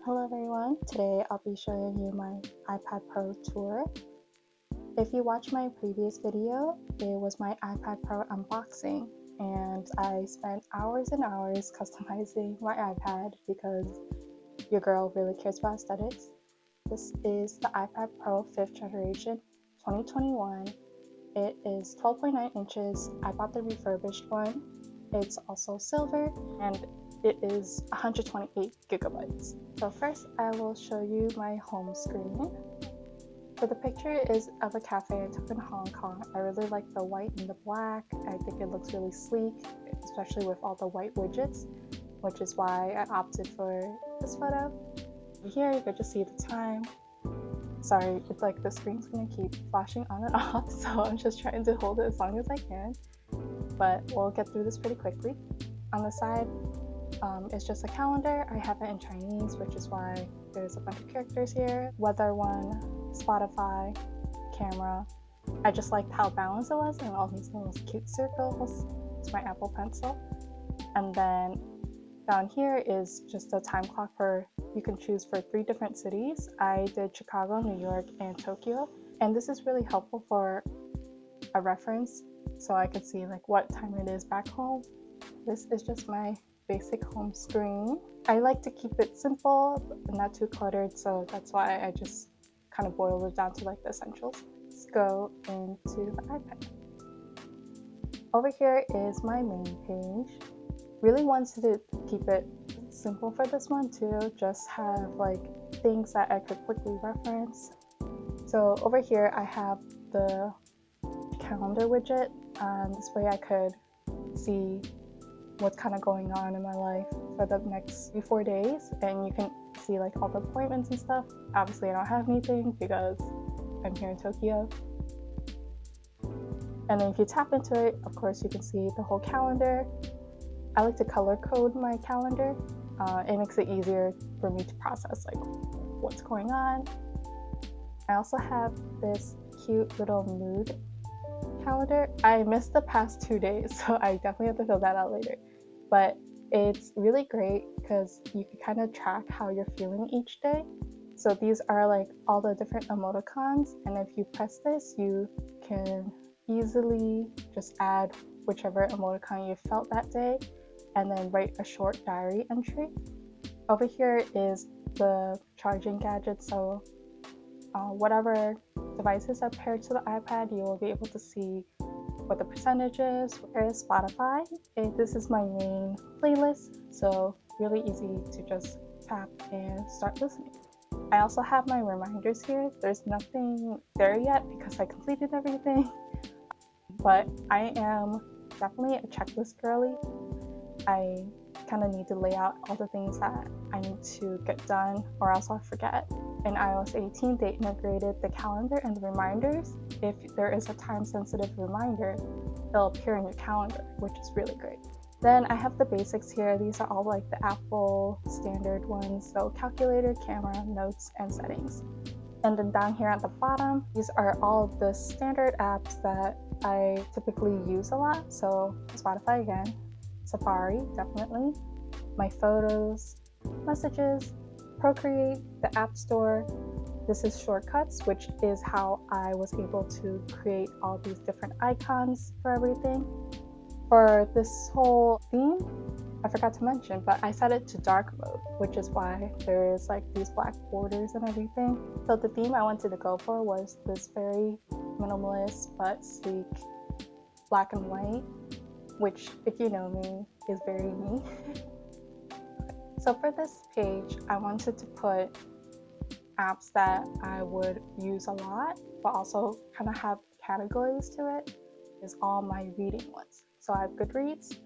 Hello everyone, today I'll be showing you my iPad Pro tour. If you watched my previous video, it was my iPad Pro unboxing and I spent hours and hours customizing my iPad because your girl really cares about aesthetics. This is the iPad Pro 5th generation 2021. It is 12.9 inches. I bought the refurbished one. It's also silver and it is 128 gigabytes. So first I will show you my home screen. So the picture is of a cafe I took in Hong Kong. I really like the white and the black. I think it looks really sleek, especially with all the white widgets, which is why I opted for this photo. Here you can just see the time. Sorry, it's like the screen's gonna keep flashing on and off, so I'm just trying to hold it as long as I can. But we'll get through this pretty quickly. On the side, it's just a calendar. I have it in Chinese, which is why there's a bunch of characters here. Weather one, Spotify, camera. I just liked how balanced it was and all these little cute circles. It's my Apple Pencil. And then down here is just a time clock you can choose for 3 different cities. I did Chicago, New York, and Tokyo. And this is really helpful for a reference so I could see like what time it is back home. This is just my basic home screen. I like to keep it simple and not too cluttered, so that's why I just kind of boiled it down to like the essentials. Let's go into the iPad. Over here is my main page. Really wanted to keep it simple for this one too, just have like things that I could quickly reference. So over here I have the calendar widget. This way I could see what's kind of going on in my life for the next 3-4 days, and you can see like all the appointments and stuff. Obviously I don't have anything because I'm here in Tokyo. And then if you tap into it, of course you can see the whole calendar. I like to color code my calendar. It makes it easier for me to process like what's going on. I also have this cute little mood calendar. I missed the past 2 days, so I definitely have to fill that out later. But it's really great because you can kind of track how you're feeling each day. So these are like all the different emoticons, and if you press this, you can easily just add whichever emoticon you felt that day and then write a short diary entry. Over here is the charging gadget, so whatever devices are paired to the iPad, you will be able to see what the percentage is. Here is Spotify. This is my main playlist, so really easy to just tap and start listening. I also have my reminders here. There's nothing there yet because I completed everything, but I am definitely a checklist girly. I kind of need to lay out all the things that I need to get done or else I'll forget. In iOS 18, they integrated the calendar and the reminders. If there is a time-sensitive reminder, it'll appear in your calendar, which is really great. Then I have the basics here. These are all like the Apple standard ones, so calculator, camera, notes, and settings. And then down here at the bottom, these are all the standard apps that I typically use a lot. So Spotify again, Safari, definitely, my photos, messages, Procreate, the App Store. This is Shortcuts, which is how I was able to create all these different icons for everything. For this whole theme, I forgot to mention, but I set it to dark mode, which is why there's like these black borders and everything. So the theme I wanted to go for was this very minimalist but sleek black and white, which, if you know me, is very me. So for this page, I wanted to put apps that I would use a lot, but also kind of have categories to it. Is all my reading ones. So I have Goodreads,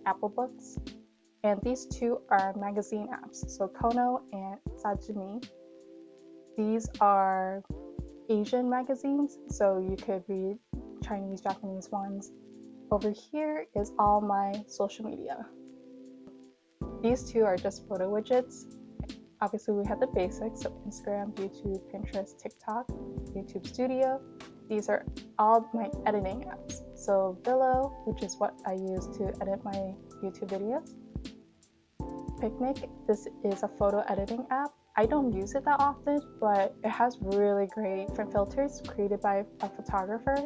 Apple Books, and these 2 are magazine apps. So Kono and Sajimi. These are Asian magazines, so you could read Chinese, Japanese ones. Over here is all my social media. These 2 are just photo widgets. Obviously we have the basics, so Instagram, YouTube, Pinterest, TikTok, YouTube Studio. These are all my editing apps. So Billo, which is what I use to edit my YouTube videos. Picnic, this is a photo editing app. I don't use it that often, but it has really great different filters created by a photographer.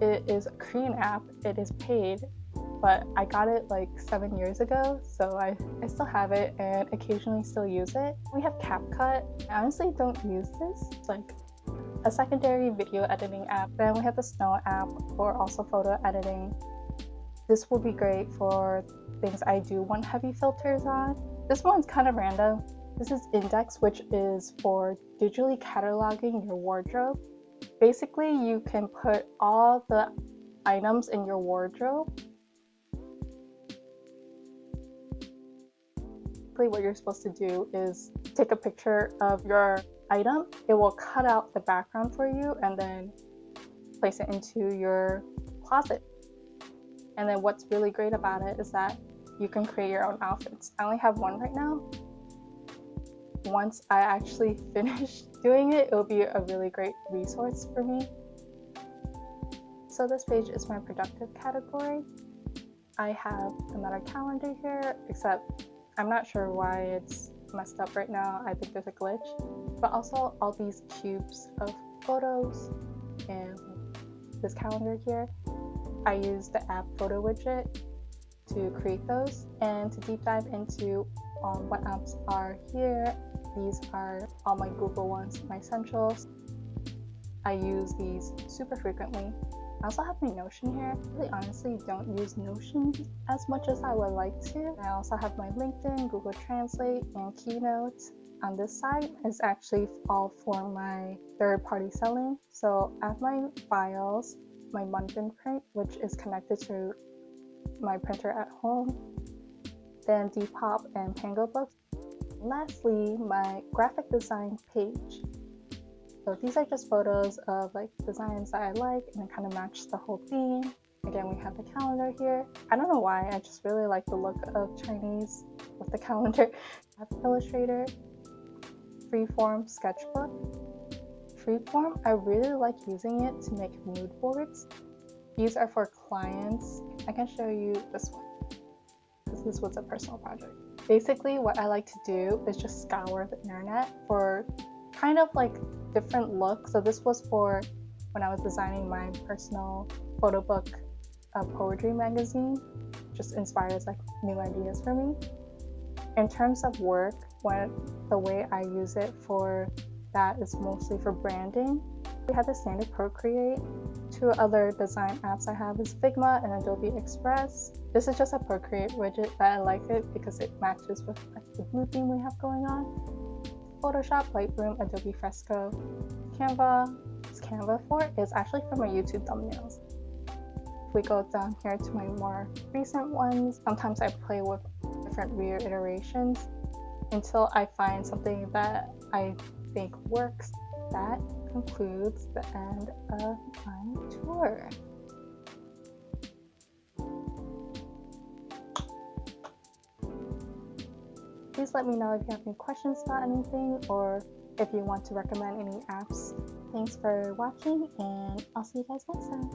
It is a Korean app, it is paid, but I got it like 7 years ago, so I still have it and occasionally still use it. We have CapCut. I honestly don't use this. It's like a secondary video editing app. Then we have the Snow app for also photo editing. This will be great for things I do want heavy filters on. This one's kind of random. This is Index, which is for digitally cataloging your wardrobe. Basically, you can put all the items in your wardrobe. What you're supposed to do is take a picture of your item. It will cut out the background for you and then place it into your closet. And then what's really great about it is that you can create your own outfits. I only have one right now. Once I actually finish doing it, it'll be a really great resource for me. So this page is my productive category. I have another calendar here, except I'm not sure why it's messed up right now. I think there's a glitch. But also all these cubes of photos and this calendar here. I use the app photo widget to create those. And to deep dive into what apps are here, these are all my Google ones, my essentials. I use these super frequently. I also have my Notion here. I really honestly don't use Notion as much as I would like to. I also have my LinkedIn, Google Translate, and Keynote. On this side is actually all for my third-party selling. So I have my files, my London print, which is connected to my printer at home, then Depop and Pango Books. Lastly, my graphic design page. So these are just photos of like designs that I like and it kind of match the whole theme. Again, we have the calendar here. I don't know why, I just really like the look of Chinese with the calendar. I have Illustrator, Freeform Sketchbook. Freeform, I really like using it to make mood boards. These are for clients. I can show you this one because this was a personal project. Basically, what I like to do is just scour the internet for kind of like different looks. So this was for when I was designing my personal photo book poetry magazine. Just inspires like new ideas for me. In terms of work, the way I use it for that is mostly for branding. We have the standard Procreate. Two other design apps I have is Figma and Adobe Express. This is just a Procreate widget, but I like it because it matches with like, the blue theme we have going on. Photoshop, Lightroom, Adobe Fresco, Canva. It's Canva for is actually for my YouTube thumbnails. If we go down here to my more recent ones, sometimes I play with different reiterations until I find something that I think works. That concludes the end of my tour. Please let me know if you have any questions about anything or if you want to recommend any apps. Thanks for watching and I'll see you guys next time.